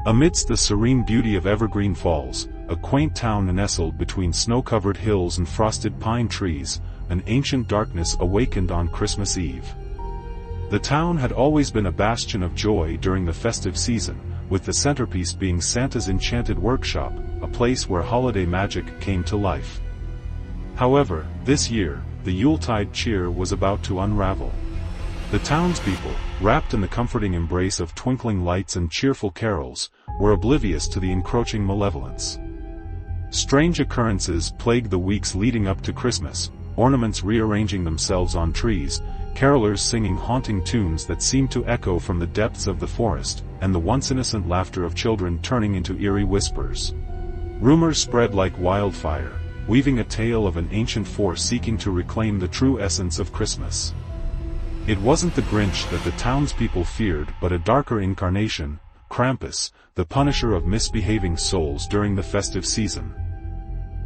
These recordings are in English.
Amidst the serene beauty of Evergreen Falls, a quaint town nestled between snow-covered hills and frosted pine trees, an ancient darkness awakened on Christmas Eve. The town had always been a bastion of joy during the festive season, with the centerpiece being Santa's Enchanted workshop, a place where holiday magic came to life. However, this year, the Yuletide cheer was about to unravel. The townspeople, wrapped in the comforting embrace of twinkling lights and cheerful carols, were oblivious to the encroaching malevolence. Strange occurrences plagued the weeks leading up to Christmas, ornaments rearranging themselves on trees, carolers singing haunting tunes that seemed to echo from the depths of the forest, and the once innocent laughter of children turning into eerie whispers. Rumors spread like wildfire, weaving a tale of an ancient force seeking to reclaim the true essence of Christmas. It wasn't the Grinch that the townspeople feared but a darker incarnation, Krampus, the punisher of misbehaving souls during the festive season.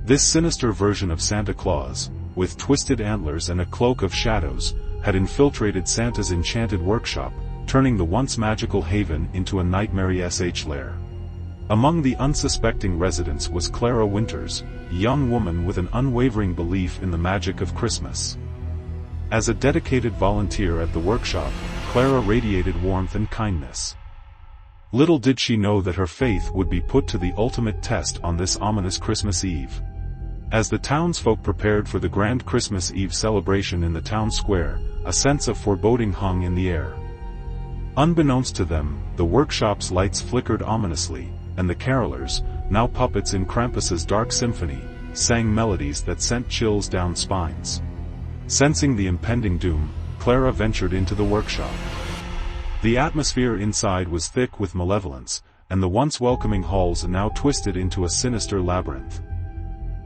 This sinister version of Santa Claus, with twisted antlers and a cloak of shadows, had infiltrated Santa's Enchanted workshop, turning the once magical haven into a nightmare-sh lair. Among the unsuspecting residents was Clara Winters, a young woman with an unwavering belief in the magic of Christmas. As a dedicated volunteer at the workshop, Clara radiated warmth and kindness. Little did she know that her faith would be put to the ultimate test on this ominous Christmas Eve. As the townsfolk prepared for the grand Christmas Eve celebration in the town square, a sense of foreboding hung in the air. Unbeknownst to them, the workshop's lights flickered ominously, and the carolers, now puppets in Krampus's dark symphony, sang melodies that sent chills down spines. Sensing the impending doom, Clara ventured into the workshop. The atmosphere inside was thick with malevolence, and the once welcoming halls now twisted into a sinister labyrinth.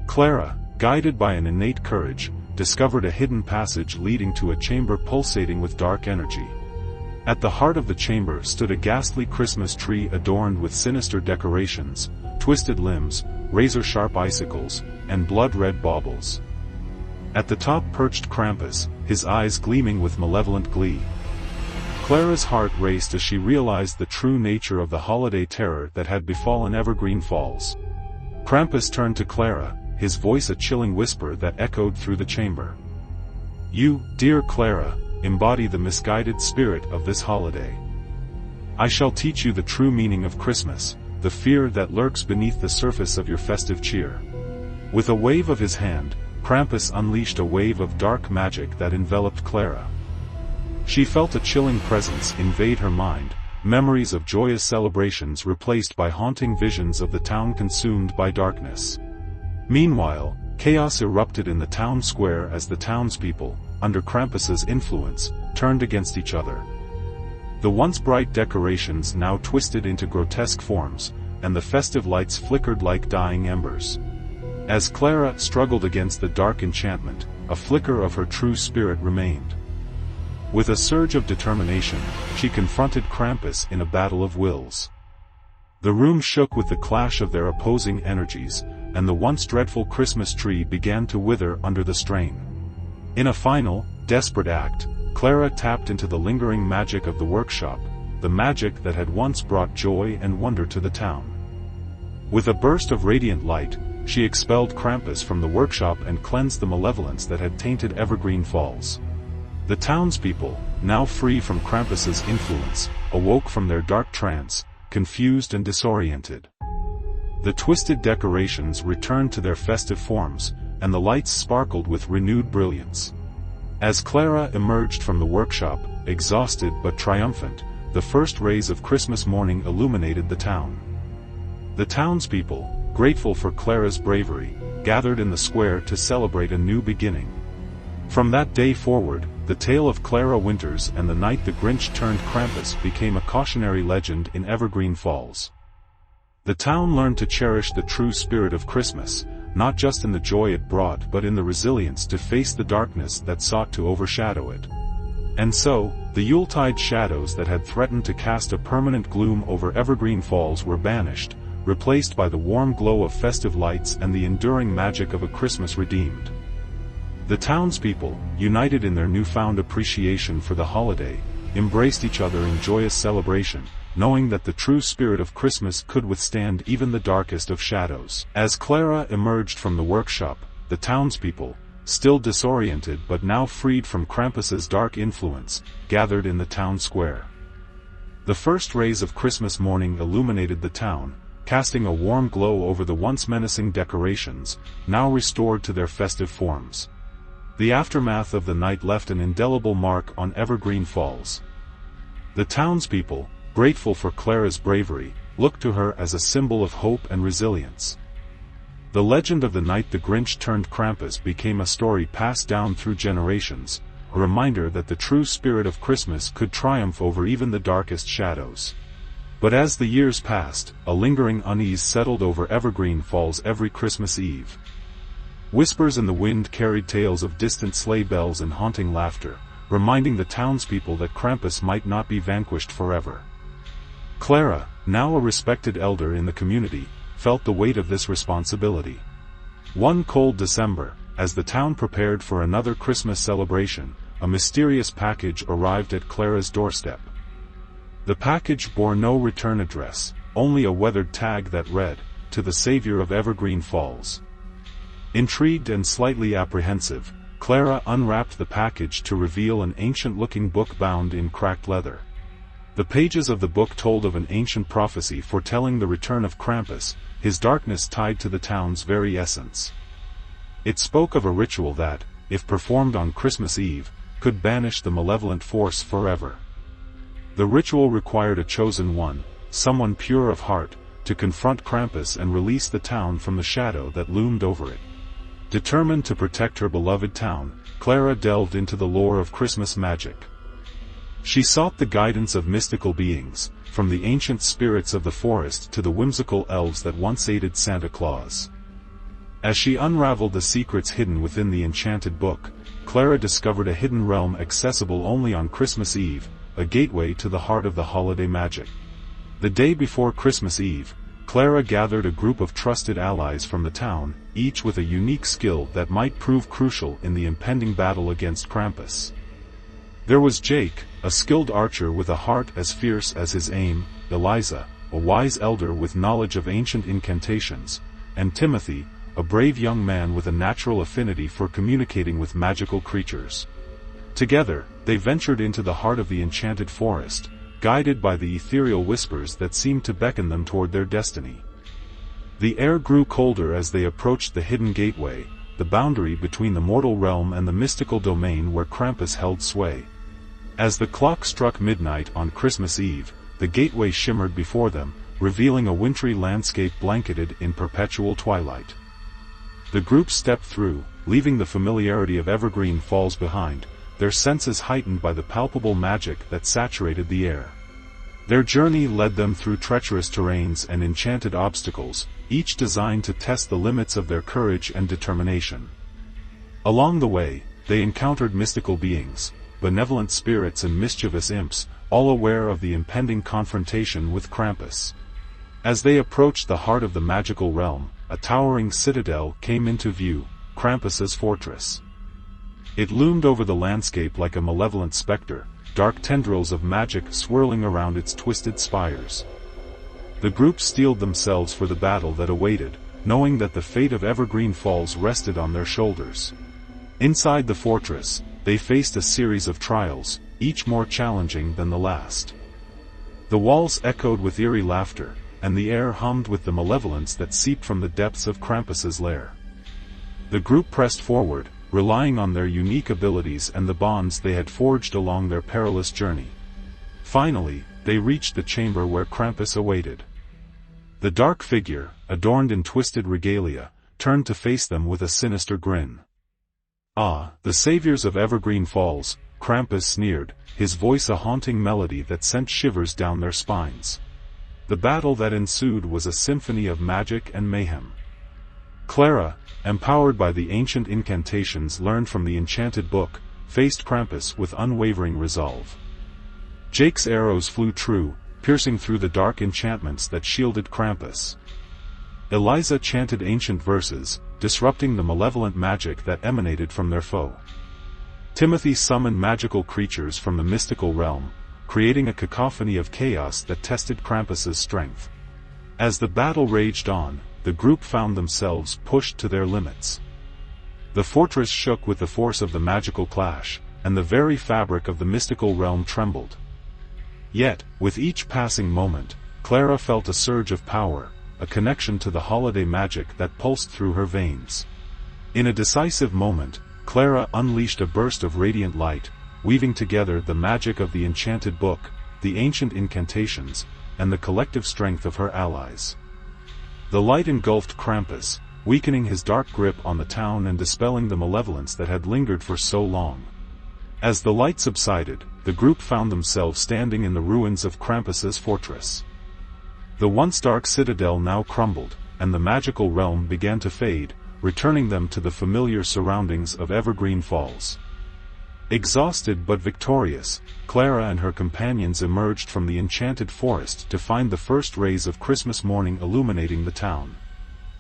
Clara, guided by an innate courage, discovered a hidden passage leading to a chamber pulsating with dark energy. At the heart of the chamber stood a ghastly Christmas tree adorned with sinister decorations, twisted limbs, razor-sharp icicles, and blood-red baubles. At the top perched Krampus, his eyes gleaming with malevolent glee. Clara's heart raced as she realized the true nature of the holiday terror that had befallen Evergreen Falls. Krampus turned to Clara, his voice a chilling whisper that echoed through the chamber. "You, dear Clara, embody the misguided spirit of this holiday. I shall teach you the true meaning of Christmas, the fear that lurks beneath the surface of your festive cheer." With a wave of his hand, Krampus unleashed a wave of dark magic that enveloped Clara. She felt a chilling presence invade her mind, memories of joyous celebrations replaced by haunting visions of the town consumed by darkness. Meanwhile, chaos erupted in the town square as the townspeople, under Krampus's influence, turned against each other. The once bright decorations now twisted into grotesque forms, and the festive lights flickered like dying embers. As Clara struggled against the dark enchantment, a flicker of her true spirit remained. With a surge of determination, she confronted Krampus in a battle of wills. The room shook with the clash of their opposing energies, and the once dreadful Christmas tree began to wither under the strain. In a final, desperate act, Clara tapped into the lingering magic of the workshop, the magic that had once brought joy and wonder to the town. With a burst of radiant light, she expelled Krampus from the workshop and cleansed the malevolence that had tainted Evergreen Falls. The townspeople, now free from Krampus's influence, awoke from their dark trance, confused and disoriented. The twisted decorations returned to their festive forms, and the lights sparkled with renewed brilliance. As Clara emerged from the workshop, exhausted but triumphant, the first rays of Christmas morning illuminated the town. The townspeople, grateful for Clara's bravery, gathered in the square to celebrate a new beginning. From that day forward, the tale of Clara Winters and the night the Grinch turned Krampus became a cautionary legend in Evergreen Falls. The town learned to cherish the true spirit of Christmas, not just in the joy it brought but in the resilience to face the darkness that sought to overshadow it. And so, the Yuletide shadows that had threatened to cast a permanent gloom over Evergreen Falls were banished, replaced by the warm glow of festive lights and the enduring magic of a Christmas redeemed. The townspeople, united in their newfound appreciation for the holiday, embraced each other in joyous celebration, knowing that the true spirit of Christmas could withstand even the darkest of shadows. As Clara emerged from the workshop, the townspeople, still disoriented but now freed from Krampus's dark influence, gathered in the town square. The first rays of Christmas morning illuminated the town, casting a warm glow over the once menacing decorations, now restored to their festive forms. The aftermath of the night left an indelible mark on Evergreen Falls. The townspeople, grateful for Clara's bravery, looked to her as a symbol of hope and resilience. The legend of the night the Grinch turned Krampus became a story passed down through generations, a reminder that the true spirit of Christmas could triumph over even the darkest shadows. But as the years passed, a lingering unease settled over Evergreen Falls every Christmas Eve. Whispers in the wind carried tales of distant sleigh bells and haunting laughter, reminding the townspeople that Krampus might not be vanquished forever. Clara, now a respected elder in the community, felt the weight of this responsibility. One cold December, as the town prepared for another Christmas celebration, a mysterious package arrived at Clara's doorstep. The package bore no return address, only a weathered tag that read, "To the Savior of Evergreen Falls." Intrigued and slightly apprehensive, Clara unwrapped the package to reveal an ancient-looking book bound in cracked leather. The pages of the book told of an ancient prophecy foretelling the return of Krampus, his darkness tied to the town's very essence. It spoke of a ritual that, if performed on Christmas Eve, could banish the malevolent force forever. The ritual required a chosen one, someone pure of heart, to confront Krampus and release the town from the shadow that loomed over it. Determined to protect her beloved town, Clara delved into the lore of Christmas magic. She sought the guidance of mystical beings, from the ancient spirits of the forest to the whimsical elves that once aided Santa Claus. As she unraveled the secrets hidden within the enchanted book, Clara discovered a hidden realm accessible only on Christmas Eve, a gateway to the heart of the holiday magic. The day before Christmas Eve, Clara gathered a group of trusted allies from the town, each with a unique skill that might prove crucial in the impending battle against Krampus. There was Jake, a skilled archer with a heart as fierce as his aim, Eliza, a wise elder with knowledge of ancient incantations, and Timothy, a brave young man with a natural affinity for communicating with magical creatures. Together, they ventured into the heart of the enchanted forest, guided by the ethereal whispers that seemed to beckon them toward their destiny. The air grew colder as they approached the hidden gateway, the boundary between the mortal realm and the mystical domain where Krampus held sway. As the clock struck midnight on Christmas Eve, the gateway shimmered before them, revealing a wintry landscape blanketed in perpetual twilight. The group stepped through, leaving the familiarity of Evergreen Falls behind, their senses heightened by the palpable magic that saturated the air. Their journey led them through treacherous terrains and enchanted obstacles, each designed to test the limits of their courage and determination. Along the way, they encountered mystical beings, benevolent spirits and mischievous imps, all aware of the impending confrontation with Krampus. As they approached the heart of the magical realm, a towering citadel came into view, Krampus's fortress. It loomed over the landscape like a malevolent specter, dark tendrils of magic swirling around its twisted spires. The group steeled themselves for the battle that awaited, knowing that the fate of Evergreen Falls rested on their shoulders. Inside the fortress, they faced a series of trials, each more challenging than the last. The walls echoed with eerie laughter, and the air hummed with the malevolence that seeped from the depths of Krampus's lair. The group pressed forward, relying on their unique abilities and the bonds they had forged along their perilous journey. Finally, they reached the chamber where Krampus awaited. The dark figure, adorned in twisted regalia, turned to face them with a sinister grin. "Ah, the saviors of Evergreen Falls," Krampus sneered, his voice a haunting melody that sent shivers down their spines. The battle that ensued was a symphony of magic and mayhem. Clara, empowered by the ancient incantations learned from the enchanted book, faced Krampus with unwavering resolve. Jake's arrows flew true, piercing through the dark enchantments that shielded Krampus. Eliza chanted ancient verses, disrupting the malevolent magic that emanated from their foe. Timothy summoned magical creatures from the mystical realm, creating a cacophony of chaos that tested Krampus's strength. As the battle raged on, the group found themselves pushed to their limits. The fortress shook with the force of the magical clash, and the very fabric of the mystical realm trembled. Yet, with each passing moment, Clara felt a surge of power, a connection to the holiday magic that pulsed through her veins. In a decisive moment, Clara unleashed a burst of radiant light, weaving together the magic of the Enchanted book, the ancient incantations, and the collective strength of her allies. The light engulfed Krampus, weakening his dark grip on the town and dispelling the malevolence that had lingered for so long. As the light subsided, the group found themselves standing in the ruins of Krampus's fortress. The once dark citadel now crumbled, and the magical realm began to fade, returning them to the familiar surroundings of Evergreen Falls. Exhausted but victorious, Clara and her companions emerged from the enchanted forest to find the first rays of Christmas morning illuminating the town.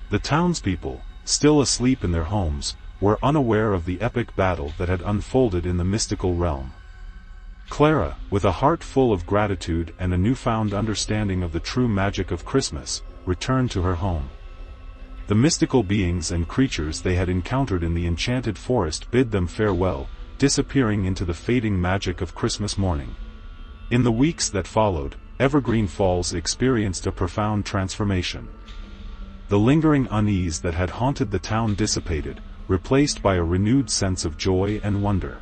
The townspeople, still asleep in their homes, were unaware of the epic battle that had unfolded in the mystical realm. Clara, with a heart full of gratitude and a newfound understanding of the true magic of Christmas, returned to her home. The mystical beings and creatures they had encountered in the enchanted forest bid them farewell, disappearing into the fading magic of Christmas morning. In the weeks that followed, Evergreen Falls experienced a profound transformation. The lingering unease that had haunted the town dissipated, replaced by a renewed sense of joy and wonder.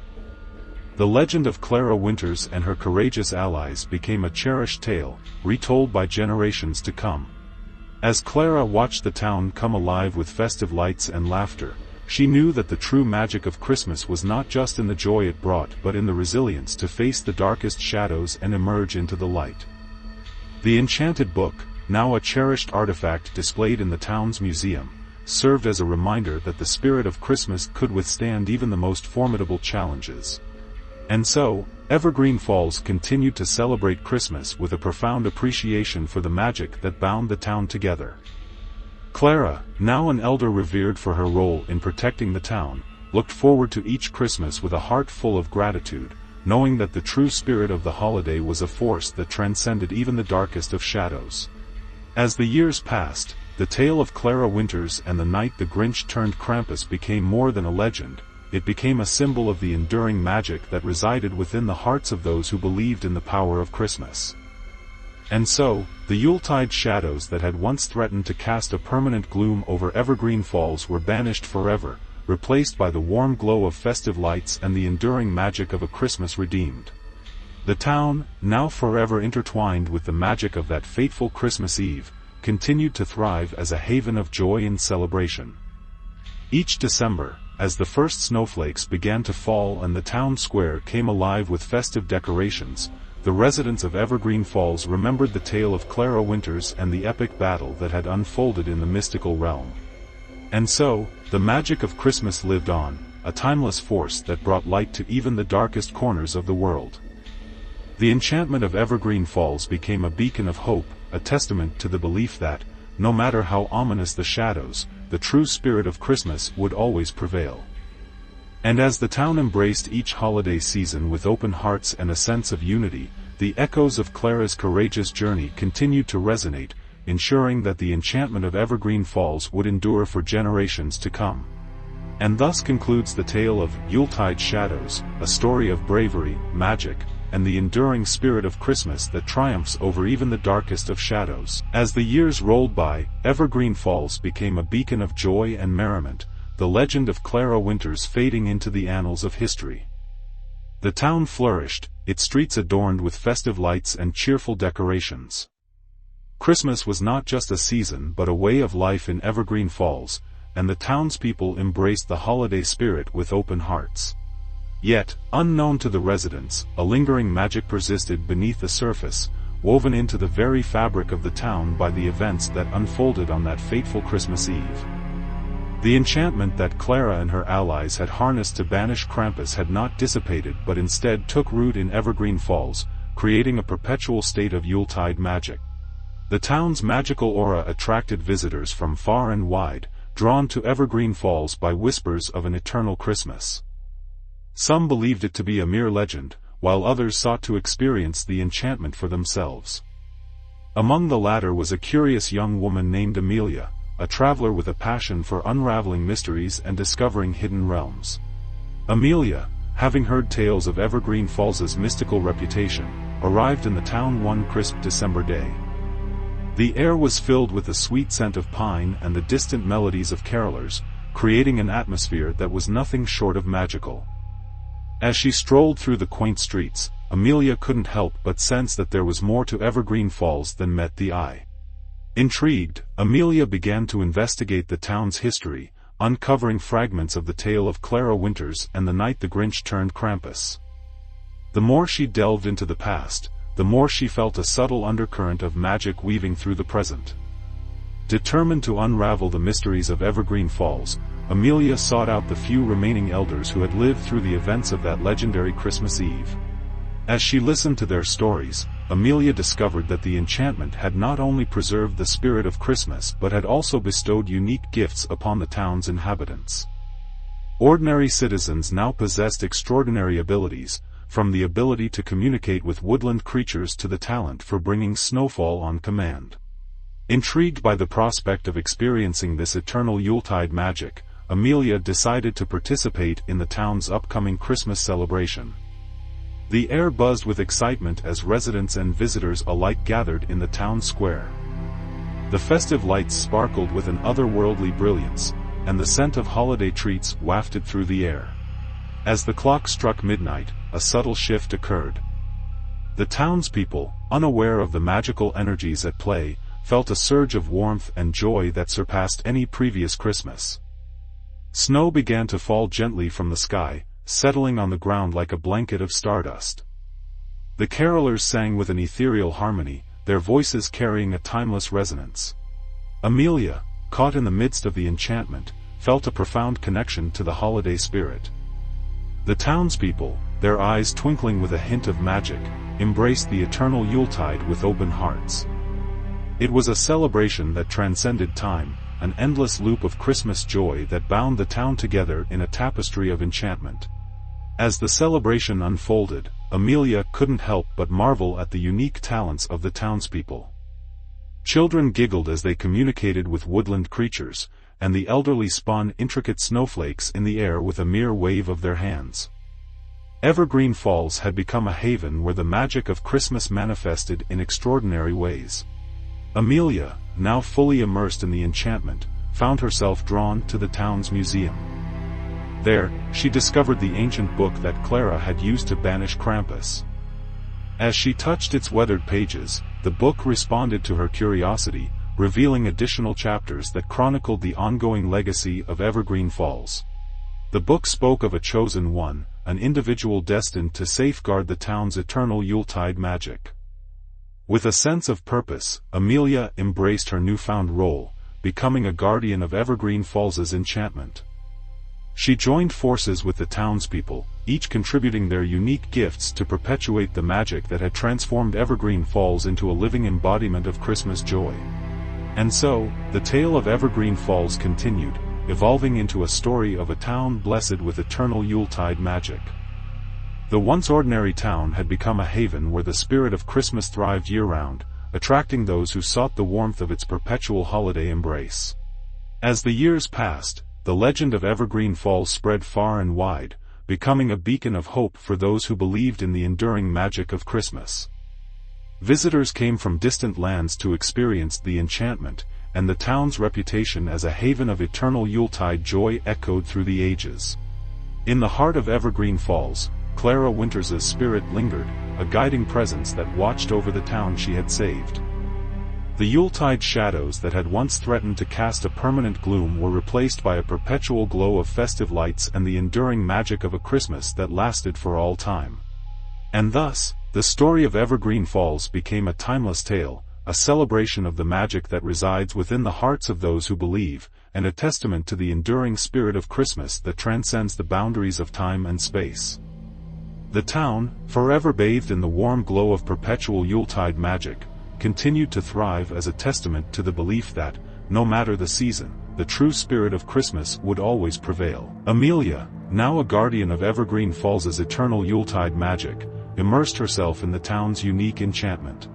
The legend of Clara Winters and her courageous allies became a cherished tale, retold by generations to come. As Clara watched the town come alive with festive lights and laughter, she knew that the true magic of Christmas was not just in the joy it brought but in the resilience to face the darkest shadows and emerge into the light. The Enchanted book, now a cherished artifact displayed in the town's museum, served as a reminder that the spirit of Christmas could withstand even the most formidable challenges. And so, Evergreen Falls continued to celebrate Christmas with a profound appreciation for the magic that bound the town together. Clara, now an elder revered for her role in protecting the town, looked forward to each Christmas with a heart full of gratitude, knowing that the true spirit of the holiday was a force that transcended even the darkest of shadows. As the years passed, the tale of Clara Winters and the night the Grinch turned Krampus became more than a legend. It became a symbol of the enduring magic that resided within the hearts of those who believed in the power of Christmas. And so, the Yuletide shadows that had once threatened to cast a permanent gloom over Evergreen Falls were banished forever, replaced by the warm glow of festive lights and the enduring magic of a Christmas redeemed. The town, now forever intertwined with the magic of that fateful Christmas Eve, continued to thrive as a haven of joy and celebration. Each December, as the first snowflakes began to fall and the town square came alive with festive decorations, the residents of Evergreen Falls remembered the tale of Clara Winters and the epic battle that had unfolded in the mystical realm. And so, the magic of Christmas lived on, a timeless force that brought light to even the darkest corners of the world. The enchantment of Evergreen Falls became a beacon of hope, a testament to the belief that, no matter how ominous the shadows, the true spirit of Christmas would always prevail. And as the town embraced each holiday season with open hearts and a sense of unity, the echoes of Clara's courageous journey continued to resonate, ensuring that the enchantment of Evergreen Falls would endure for generations to come. And thus concludes the tale of Yuletide Shadows, a story of bravery, magic, and the enduring spirit of Christmas that triumphs over even the darkest of shadows. As the years rolled by, Evergreen Falls became a beacon of joy and merriment, the legend of Clara Winters fading into the annals of history. The town flourished, its streets adorned with festive lights and cheerful decorations. Christmas was not just a season but a way of life in Evergreen Falls, and the townspeople embraced the holiday spirit with open hearts. Yet, unknown to the residents, a lingering magic persisted beneath the surface, woven into the very fabric of the town by the events that unfolded on that fateful Christmas Eve. The enchantment that Clara and her allies had harnessed to banish Krampus had not dissipated but instead took root in Evergreen Falls, creating a perpetual state of Yuletide magic. The town's magical aura attracted visitors from far and wide, drawn to Evergreen Falls by whispers of an eternal Christmas. Some believed it to be a mere legend, while others sought to experience the enchantment for themselves. Among the latter was a curious young woman named Amelia, a traveler with a passion for unraveling mysteries and discovering hidden realms. Amelia, having heard tales of Evergreen Falls' mystical reputation, arrived in the town one crisp December day. The air was filled with the sweet scent of pine and the distant melodies of carolers, creating an atmosphere that was nothing short of magical. As she strolled through the quaint streets, Amelia couldn't help but sense that there was more to Evergreen Falls than met the eye. Intrigued, Amelia began to investigate the town's history, uncovering fragments of the tale of Clara Winters and the night the Grinch turned Krampus. The more she delved into the past, the more she felt a subtle undercurrent of magic weaving through the present. Determined to unravel the mysteries of Evergreen Falls, Amelia sought out the few remaining elders who had lived through the events of that legendary Christmas Eve. As she listened to their stories, Amelia discovered that the enchantment had not only preserved the spirit of Christmas but had also bestowed unique gifts upon the town's inhabitants. Ordinary citizens now possessed extraordinary abilities, from the ability to communicate with woodland creatures to the talent for bringing snowfall on command. Intrigued by the prospect of experiencing this eternal Yuletide magic, Amelia decided to participate in the town's upcoming Christmas celebration. The air buzzed with excitement as residents and visitors alike gathered in the town square. The festive lights sparkled with an otherworldly brilliance, and the scent of holiday treats wafted through the air. As the clock struck midnight, a subtle shift occurred. The townspeople, unaware of the magical energies at play, felt a surge of warmth and joy that surpassed any previous Christmas. Snow began to fall gently from the sky, settling on the ground like a blanket of stardust. The carolers sang with an ethereal harmony, their voices carrying a timeless resonance. Amelia, caught in the midst of the enchantment, felt a profound connection to the holiday spirit. The townspeople, their eyes twinkling with a hint of magic, embraced the eternal Yuletide with open hearts. It was a celebration that transcended time, an endless loop of Christmas joy that bound the town together in a tapestry of enchantment. As the celebration unfolded, Amelia couldn't help but marvel at the unique talents of the townspeople. Children giggled as they communicated with woodland creatures, and the elderly spun intricate snowflakes in the air with a mere wave of their hands. Evergreen Falls had become a haven where the magic of Christmas manifested in extraordinary ways. Amelia, now fully immersed in the enchantment, found herself drawn to the town's museum. There, she discovered the ancient book that Clara had used to banish Krampus. As she touched its weathered pages, the book responded to her curiosity, revealing additional chapters that chronicled the ongoing legacy of Evergreen Falls. The book spoke of a chosen one, an individual destined to safeguard the town's eternal Yuletide magic. With a sense of purpose, Amelia embraced her newfound role, becoming a guardian of Evergreen Falls' enchantment. She joined forces with the townspeople, each contributing their unique gifts to perpetuate the magic that had transformed Evergreen Falls into a living embodiment of Christmas joy. And so, the tale of Evergreen Falls continued, evolving into a story of a town blessed with eternal Yuletide magic. The once ordinary town had become a haven where the spirit of Christmas thrived year-round, attracting those who sought the warmth of its perpetual holiday embrace. As the years passed, the legend of Evergreen Falls spread far and wide, becoming a beacon of hope for those who believed in the enduring magic of Christmas. Visitors came from distant lands to experience the enchantment, and the town's reputation as a haven of eternal Yuletide joy echoed through the ages. In the heart of Evergreen Falls, Clara Winters' spirit lingered, a guiding presence that watched over the town she had saved. The Yuletide shadows that had once threatened to cast a permanent gloom were replaced by a perpetual glow of festive lights and the enduring magic of a Christmas that lasted for all time. And thus, the story of Evergreen Falls became a timeless tale, a celebration of the magic that resides within the hearts of those who believe, and a testament to the enduring spirit of Christmas that transcends the boundaries of time and space. The town, forever bathed in the warm glow of perpetual Yuletide magic, continued to thrive as a testament to the belief that, no matter the season, the true spirit of Christmas would always prevail. Amelia, now a guardian of Evergreen Falls' eternal Yuletide magic, immersed herself in the town's unique enchantment.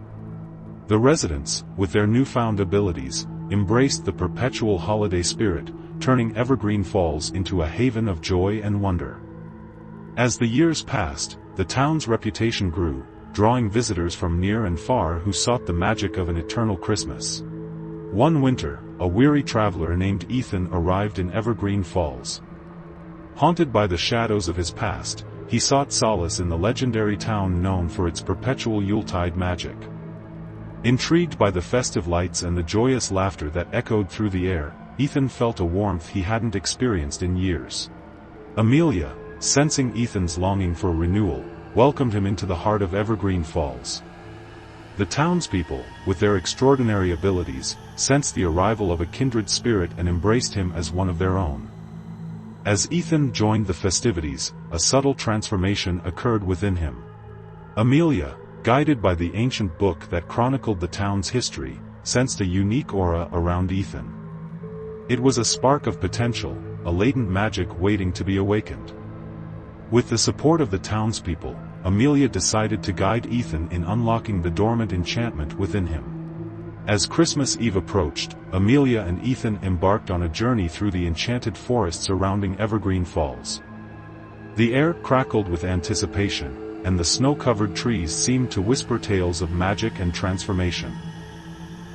The residents, with their newfound abilities, embraced the perpetual holiday spirit, turning Evergreen Falls into a haven of joy and wonder. As the years passed, the town's reputation grew, drawing visitors from near and far who sought the magic of an eternal Christmas. One winter, a weary traveler named Ethan arrived in Evergreen Falls. Haunted by the shadows of his past, he sought solace in the legendary town known for its perpetual Yuletide magic. Intrigued by the festive lights and the joyous laughter that echoed through the air, Ethan felt a warmth he hadn't experienced in years. Amelia, sensing Ethan's longing for renewal, welcomed him into the heart of Evergreen Falls. The townspeople, with their extraordinary abilities, sensed the arrival of a kindred spirit and embraced him as one of their own. As Ethan joined the festivities, a subtle transformation occurred within him. Amelia, guided by the ancient book that chronicled the town's history, sensed a unique aura around Ethan. It was a spark of potential, a latent magic waiting to be awakened. With the support of the townspeople, Amelia decided to guide Ethan in unlocking the dormant enchantment within him. As Christmas Eve approached, Amelia and Ethan embarked on a journey through the enchanted forest surrounding Evergreen Falls. The air crackled with anticipation, and the snow-covered trees seemed to whisper tales of magic and transformation.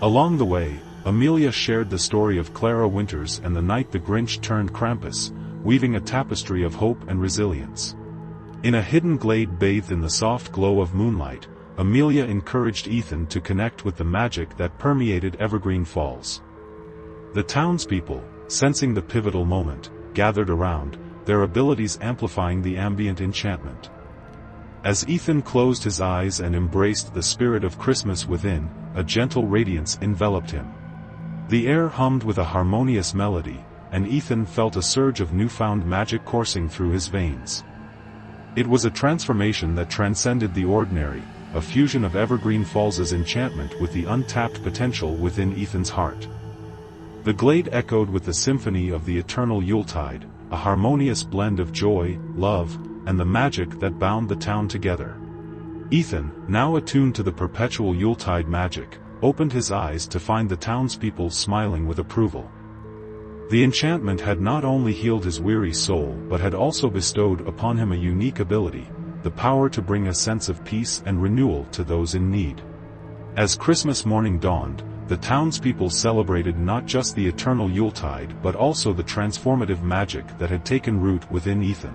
Along the way, Amelia shared the story of Clara Winters and the night the Grinch turned Krampus, weaving a tapestry of hope and resilience. In a hidden glade bathed in the soft glow of moonlight, Amelia encouraged Ethan to connect with the magic that permeated Evergreen Falls. The townspeople, sensing the pivotal moment, gathered around, their abilities amplifying the ambient enchantment. As Ethan closed his eyes and embraced the spirit of Christmas within, a gentle radiance enveloped him. The air hummed with a harmonious melody, and Ethan felt a surge of newfound magic coursing through his veins. It was a transformation that transcended the ordinary, a fusion of Evergreen Falls' enchantment with the untapped potential within Ethan's heart. The glade echoed with the symphony of the eternal Yuletide, a harmonious blend of joy, love, and the magic that bound the town together. Ethan, now attuned to the perpetual Yuletide magic, opened his eyes to find the townspeople smiling with approval. The enchantment had not only healed his weary soul but had also bestowed upon him a unique ability, the power to bring a sense of peace and renewal to those in need. As Christmas morning dawned, the townspeople celebrated not just the eternal Yuletide but also the transformative magic that had taken root within Ethan.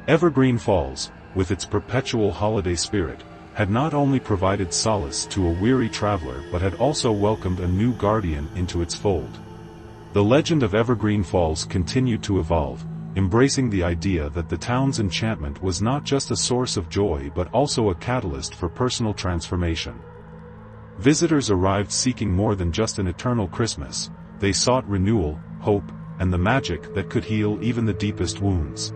Evergreen Falls, with its perpetual holiday spirit, had not only provided solace to a weary traveler but had also welcomed a new guardian into its fold. The legend of Evergreen Falls continued to evolve, embracing the idea that the town's enchantment was not just a source of joy but also a catalyst for personal transformation. Visitors arrived seeking more than just an eternal Christmas. They sought renewal, hope, and the magic that could heal even the deepest wounds.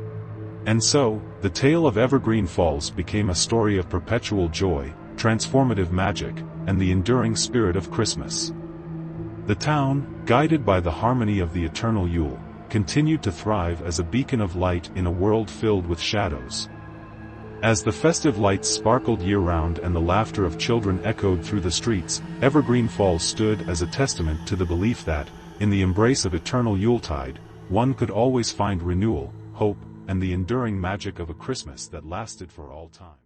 And so, the tale of Evergreen Falls became a story of perpetual joy, transformative magic, and the enduring spirit of Christmas. The town, guided by the harmony of the eternal Yule, continued to thrive as a beacon of light in a world filled with shadows. As the festive lights sparkled year-round and the laughter of children echoed through the streets, Evergreen Falls stood as a testament to the belief that, in the embrace of eternal Yuletide, one could always find renewal, hope, and the enduring magic of a Christmas that lasted for all time.